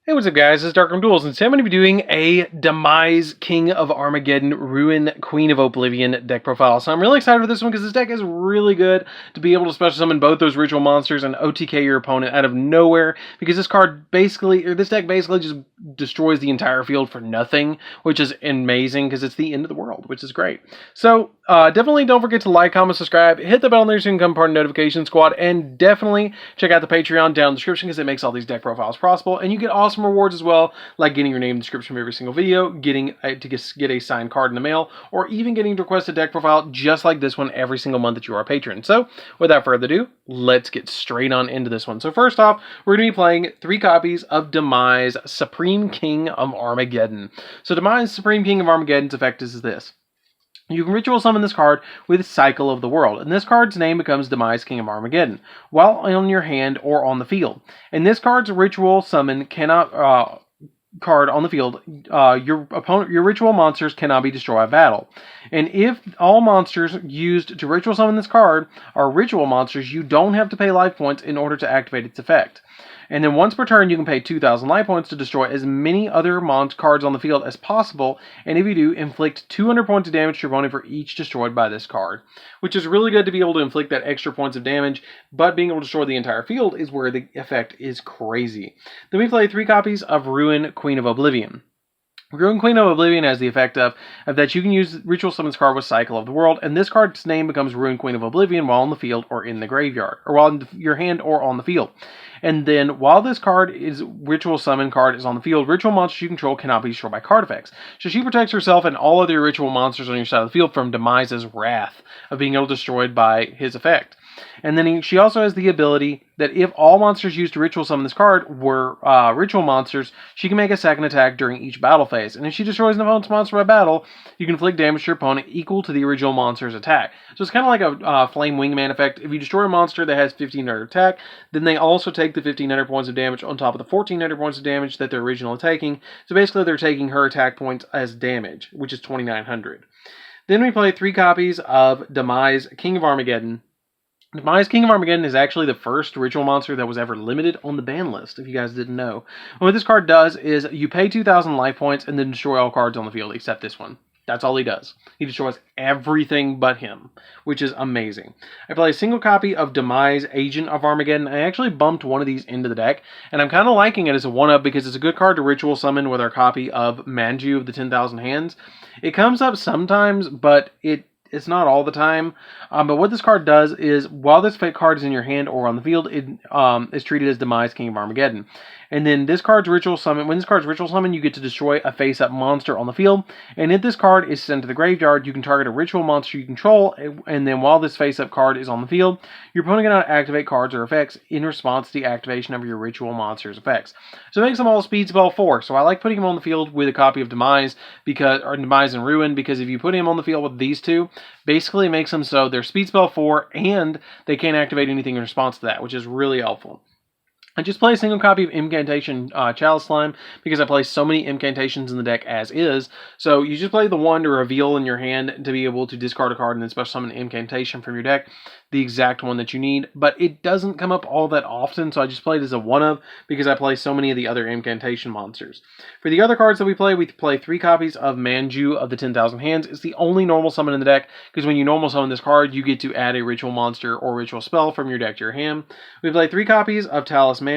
Hey, what's up guys, it's DarkArmedDuelist, and today I'm going to be doing a Demise, King of Armageddon, Ruin, Queen of Oblivion deck profile. So I'm really excited for this one because this deck is really good to be able to special summon both those ritual monsters and OTK your opponent out of nowhere, because this deck basically just destroys the entire field for nothing, which is amazing because it's the end of the world, which is great. So definitely don't forget to like, comment, subscribe, hit the bell there so you can become part of the notification squad, and definitely check out the Patreon down in the description because it makes all these deck profiles possible, and you get awesome rewards as well, like getting your name in the description of every single video, getting to get a signed card in the mail, or even getting to request a deck profile just like this one every single month that you are a patron. So without further ado, let's get straight on into this one. So first off, we're going to be playing 3 copies of Demise, Supreme King of Armageddon. So Demise, Supreme King of Armageddon's effect is this. You can ritual summon this card with Cycle of the World, and this card's name becomes Demise, King of Armageddon, while on your hand or on the field. And this card's ritual summon cannot card on the field, your ritual monsters cannot be destroyed by battle. And if all monsters used to ritual summon this card are ritual monsters, you don't have to pay life points in order to activate its effect. And then once per turn, you can pay 2,000 life points to destroy as many other cards on the field as possible. And if you do, inflict 200 points of damage to your opponent for each destroyed by this card. Which is really good to be able to inflict that extra points of damage, but being able to destroy the entire field is where the effect is crazy. Then we play 3 copies of Ruin, Queen of Oblivion. Ruin, Queen of Oblivion has the effect of that you can use Ritual Summons card with Cycle of the World, and this card's name becomes Ruin, Queen of Oblivion while on the field or in the graveyard, or while in your hand or on the field. And then while this card is Ritual Summon card is on the field, ritual monsters you control cannot be destroyed by card effects. So she protects herself and all other ritual monsters on your side of the field from Demise's wrath of being able to destroyed by his effect. And then she also has the ability that if all monsters used to ritual summon this card were ritual monsters, she can make a second attack during each battle phase. And if she destroys an opponent's monster by battle, you can inflict damage to your opponent equal to the original monster's attack. So it's kind of like a Flame Wingman effect. If you destroy a monster that has 1,500 attack, then they also take the 1,500 points of damage on top of the 1,400 points of damage that they're originally taking. So basically they're taking her attack points as damage, which is 2,900. Then we play 3 copies of Demise, King of Armageddon. Demise, King of Armageddon is actually the first ritual monster that was ever limited on the ban list, if you guys didn't know. And what this card does is you pay 2,000 life points and then destroy all cards on the field except this one. That's all he does. He destroys everything but him, which is amazing. I play a single copy of Demise, Agent of Armageddon. I actually bumped one of these into the deck, and I'm kind of liking it as a 1-up because it's a good card to ritual summon with our copy of Manju of the 10,000 Hands. It comes up sometimes, but it's not all the time. But what this card does is, while this card is in your hand or on the field, it is treated as Demise, King of Armageddon. And then this card's ritual summon, when this card's ritual summon, you get to destroy a face-up monster on the field. And if this card is sent to the graveyard, you can target a ritual monster you control. And then while this face-up card is on the field, your opponent cannot activate cards or effects in response to the activation of your ritual monster's effects. So it makes them all speed spell 4. So I like putting him on the field with a copy of Demise, or Demise and Ruin, because if you put him on the field with these two, basically it makes them so they're speed spell 4 and they can't activate anything in response to that, which is really helpful. I just play a single copy of Incantation Chalice Slime because I play so many incantations in the deck as is. So you just play the one to reveal in your hand to be able to discard a card and then special summon an incantation from your deck, the exact one that you need. But it doesn't come up all that often, so I just play it as a 1-up because I play so many of the other incantation monsters. For the other cards that we play 3 copies of Manju of the 10,000 Hands. It's the only normal summon in the deck because when you normal summon this card, you get to add a ritual monster or ritual spell from your deck to your hand. We play 3 copies of Talismandra.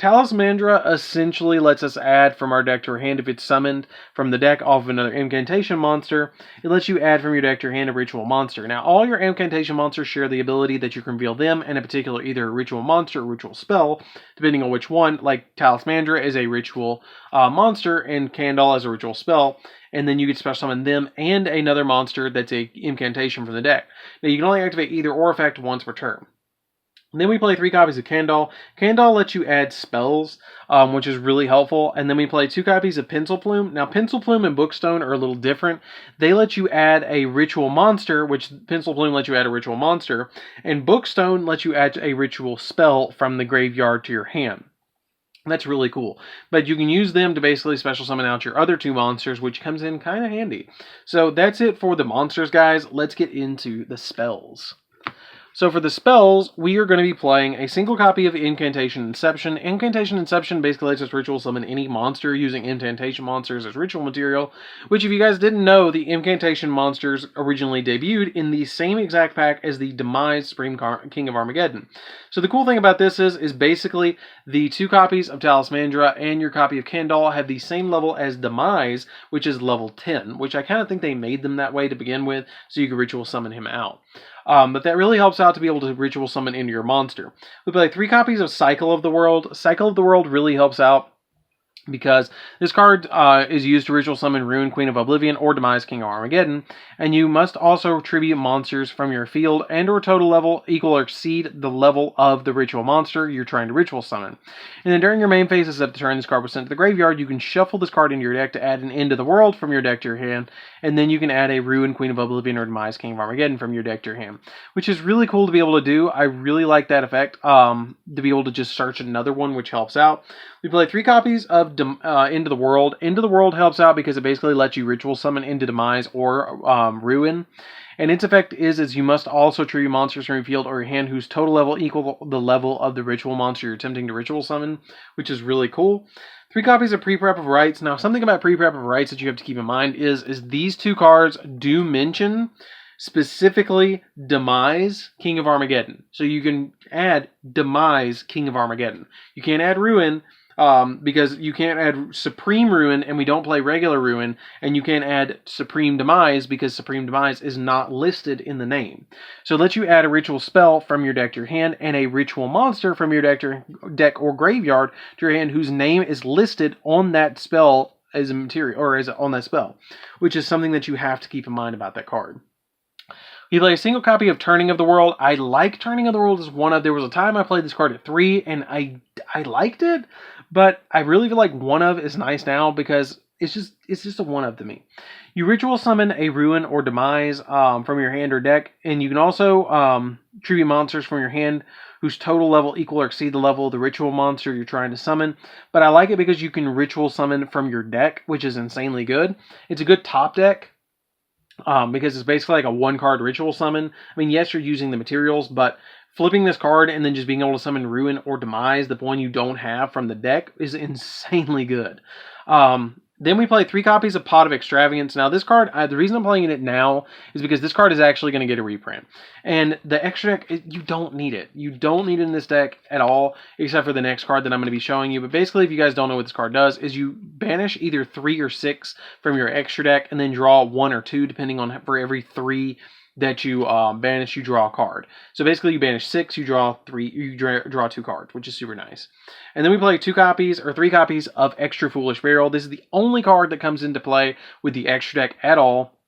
Talismandra essentially lets us add from our deck to our hand if it's summoned from the deck off of another incantation monster. It lets you add from your deck to your hand a ritual monster. Now, all your incantation monsters share the ability that you can reveal them, and in particular either a ritual monster or ritual spell, depending on which one. Like Talismandra is a ritual monster, and Candle is a ritual spell. And then you can special summon them and another monster that's a incantation from the deck. Now, you can only activate either or effect once per turn. And then we play 3 copies of Candle. Candle lets you add spells, which is really helpful. And then we play 2 copies of Pencil Plume. Now, Pencil Plume and Bookstone are a little different. They let you add a ritual monster, which Pencil Plume lets you add a ritual monster. And Bookstone lets you add a ritual spell from the graveyard to your hand. That's really cool. But you can use them to basically special summon out your other 2 monsters, which comes in kind of handy. So that's it for the monsters, guys. Let's get into the spells. So for the spells, we are going to be playing a single copy of Incantation Inception. Incantation Inception basically lets us ritual summon any monster using incantation monsters as ritual material, which if you guys didn't know, the incantation monsters originally debuted in the same exact pack as the Demise Supreme King of Armageddon. So the cool thing about this is basically the 2 copies of Talismandra and your copy of Kandal have the same level as Demise, which is level 10, which I kind of think they made them that way to begin with, so you could ritual summon him out. But that really helps out to be able to ritual summon into your monster. We play 3 copies of Cycle of the World. Cycle of the World really helps out because this card is used to ritual summon Ruin Queen of Oblivion or Demise King of Armageddon, and you must also tribute monsters from your field and or total level equal or exceed the level of the ritual monster you're trying to ritual summon. And then during your main phases of the turn this card was sent to the graveyard, you can shuffle this card into your deck to add an End of the World from your deck to your hand, and then you can add a Ruin Queen of Oblivion or Demise King of Armageddon from your deck to your hand, which is really cool to be able to do. I really like that effect, to be able to just search another one, which helps out. We play 3 copies of Into the World. Into the World helps out because it basically lets you ritual summon into Demise or Ruin. And its effect is you must also tribute monsters from your field or your hand whose total level equal the level of the ritual monster you're attempting to ritual summon, which is really cool. 3 copies of Pre-Prep of Rites. Now, something about Pre-Prep of Rites that you have to keep in mind is these 2 cards do mention specifically Demise, King of Armageddon. So you can add Demise, King of Armageddon. You can't add Ruin, because you can't add Supreme Ruin and we don't play regular Ruin, and you can't add Supreme Demise because Supreme Demise is not listed in the name. So it lets you add a ritual spell from your deck to your hand and a ritual monster from your deck or graveyard to your hand whose name is listed on that spell as a material, or as on that spell, which is something that you have to keep in mind about that card. You play a single copy of Turning of the World. I like Turning of the World as one of. There was a time I played this card at 3, and I liked it, but I really feel like one of is nice now because it's just a one of to me. You ritual summon a Ruin or Demise from your hand or deck, and you can also tribute monsters from your hand whose total level equal or exceed the level of the ritual monster you're trying to summon. But I like it because you can ritual summon from your deck, which is insanely good. It's a good top deck. Because it's basically like a 1-card ritual summon. I mean, yes, you're using the materials, but flipping this card and then just being able to summon Ruin or Demise, the one you don't have from the deck, is insanely good. Then we play 3 copies of Pot of Extravagance. Now, this card, the reason I'm playing it now is because this card is actually going to get a reprint. And the extra deck, you don't need it. You don't need it in this deck at all, except for the next card that I'm going to be showing you. But basically, if you guys don't know what this card does, is you banish either 3 or 6 from your extra deck and then draw 1 or 2, depending on for every 3 that you banish, you draw a card. So basically, you banish 6, you draw 3, you draw 2 cards, which is super nice. And then we play 3 copies of Extra Foolish Burial. This is the only card that comes into play with the extra deck at all.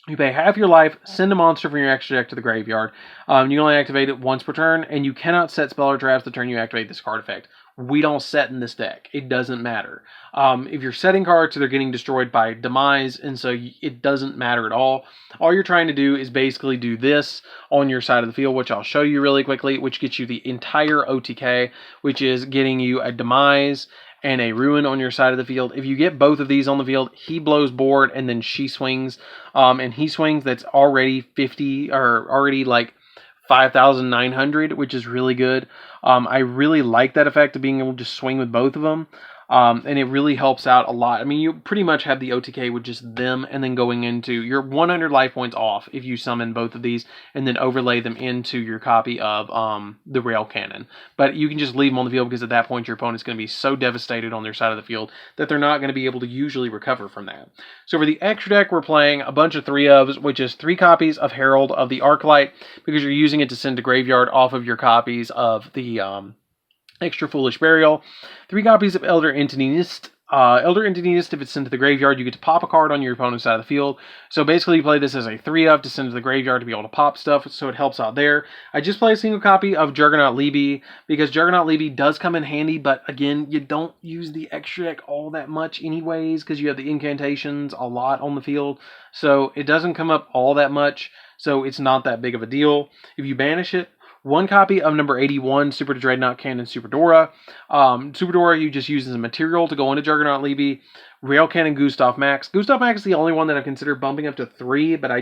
You pay half your life, send a monster from your extra deck to the graveyard. You can only activate it once per turn, and you cannot set spell or traps the turn you activate this card effect. We don't set in this deck. It doesn't matter. If you're setting cards, they're getting destroyed by Demise, and so it doesn't matter at all. All you're trying to do is basically do this on your side of the field, which I'll show you really quickly, which gets you the entire OTK, which is getting you a Demise and a Ruin on your side of the field. If you get both of these on the field, he blows board, and then she swings, and he swings, that's already 50, or already like 5,900, which is really good. I really like that effect of being able to swing with both of them. And it really helps out a lot. I mean, you pretty much have the OTK with just them, and then going into your 100 life points off if you summon both of these, and then overlay them into your copy of the Rail Cannon. But you can just leave them on the field because at that point your opponent's going to be so devastated on their side of the field that they're not going to be able to usually recover from that. So for the extra deck, we're playing a bunch of 3-ofs, which is 3 copies of Herald of the Arclight, because you're using it to send to graveyard off of your copies of the Extra Foolish Burial. 3 copies of Elder Antinist. Elder Antinist, if it's sent to the graveyard, you get to pop a card on your opponent's side of the field. So basically, you play this as a 3-of to send to the graveyard to be able to pop stuff, so it helps out there. I just play a single copy of Juggernaut Libby, because Juggernaut Libby does come in handy, but again, you don't use the extra deck all that much anyways, because you have the incantations a lot on the field, so it doesn't come up all that much, so it's not that big of a deal. If you banish it, 1 copy of number 81, Super Dreadnought Cannon Super Dora. Super Dora you just use as a material to go into Juggernaut Libby. Rail Cannon Gustav Max. Gustav Max is the only one that I've considered bumping up to 3, but I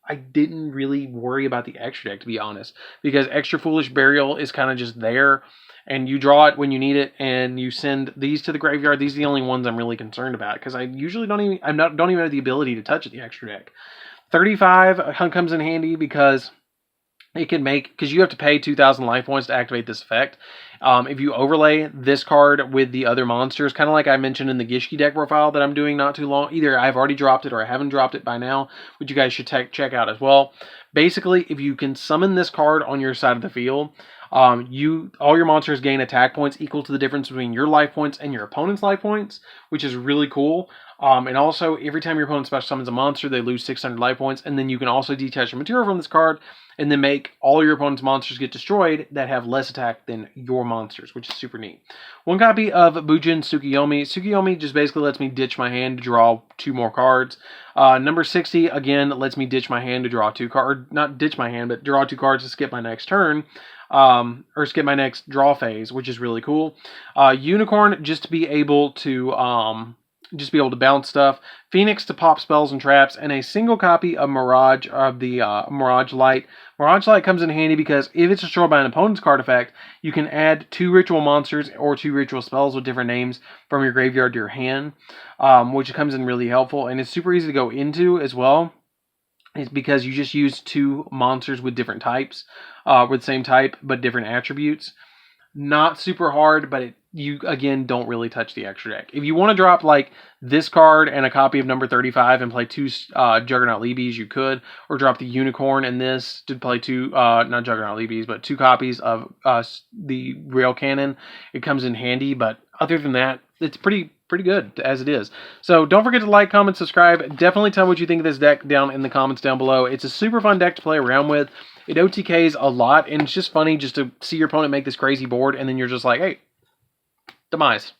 I didn't really worry about the extra deck, to be honest, because Extra Foolish Burial is kind of just there, and you draw it when you need it, and you send these to the graveyard. These are the only ones I'm really concerned about, because I usually don't even have the ability to touch the extra deck. 35 comes in handy because it can make, because you have to pay 2,000 life points to activate this effect. If you overlay this card with the other monsters, kind of like I mentioned in the Gishki deck profile that I'm doing not too long, either I've already dropped it or I haven't dropped it by now, which you guys should check out as well. Basically, if you can summon this card on your side of the field, all your monsters gain attack points equal to the difference between your life points and your opponent's life points, which is really cool. And also, every time your opponent special summons a monster, they lose 600 life points, and then you can also detach a material from this card and then make all your opponent's monsters get destroyed that have less attack than your monsters, which is super neat. One copy of Bujin Tsukiyomi. Tsukiyomi just basically lets me ditch my hand to draw 2 more cards. Number 60, again, lets me ditch my hand to draw 2 cards. Not ditch my hand, but draw 2 cards to skip my next turn. Or skip my next draw phase, which is really cool. Unicorn, just to be able to bounce stuff. Phoenix to pop spells and traps, and a single copy of Mirage of the Mirage Light. Mirage Light comes in handy because if it's destroyed by an opponent's card effect, you can add 2 ritual monsters or 2 ritual spells with different names from your graveyard to your hand, which comes in really helpful, and it's super easy to go into as well. It's because you just use 2 monsters with different types, with the same type but different attributes. Not super hard, but you again don't really touch the extra deck. If you want to drop like this card and a copy of number 35 and play 2 Juggernaut Libis, you could, or drop the Unicorn and this to play 2 not Juggernaut Libis, but 2 copies of the Rail Cannon. It comes in handy, but other than that, it's pretty good as it is. So don't forget to like, comment, subscribe. Definitely tell what you think of this deck down in the comments down below. It's a super fun deck to play around with. It OTKs a lot, and it's just funny just to see your opponent make this crazy board, and then you're just like, hey, Demise.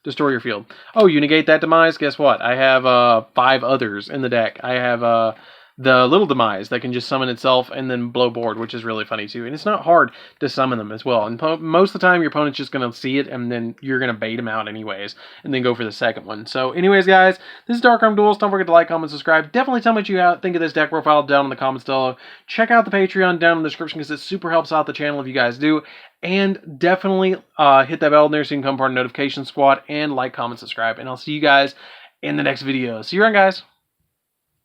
Destroy your field. Oh, you negate that Demise? Guess what? I have 5 others in the deck. I have the little Demise that can just summon itself and then blow board, which is really funny too. And it's not hard to summon them as well. And most of the time, your opponent's just going to see it, and then you're going to bait them out anyways, and then go for the second one. So anyways, guys, this is DarkArmedDuelist. Don't forget to like, comment, subscribe. Definitely tell me what you think of this deck profile down in the comments below. Check out the Patreon down in the description because it super helps out the channel if you guys do. And definitely hit that bell there so you can become part of the notification squad, and like, comment, subscribe. And I'll see you guys in the next video. See you around, guys.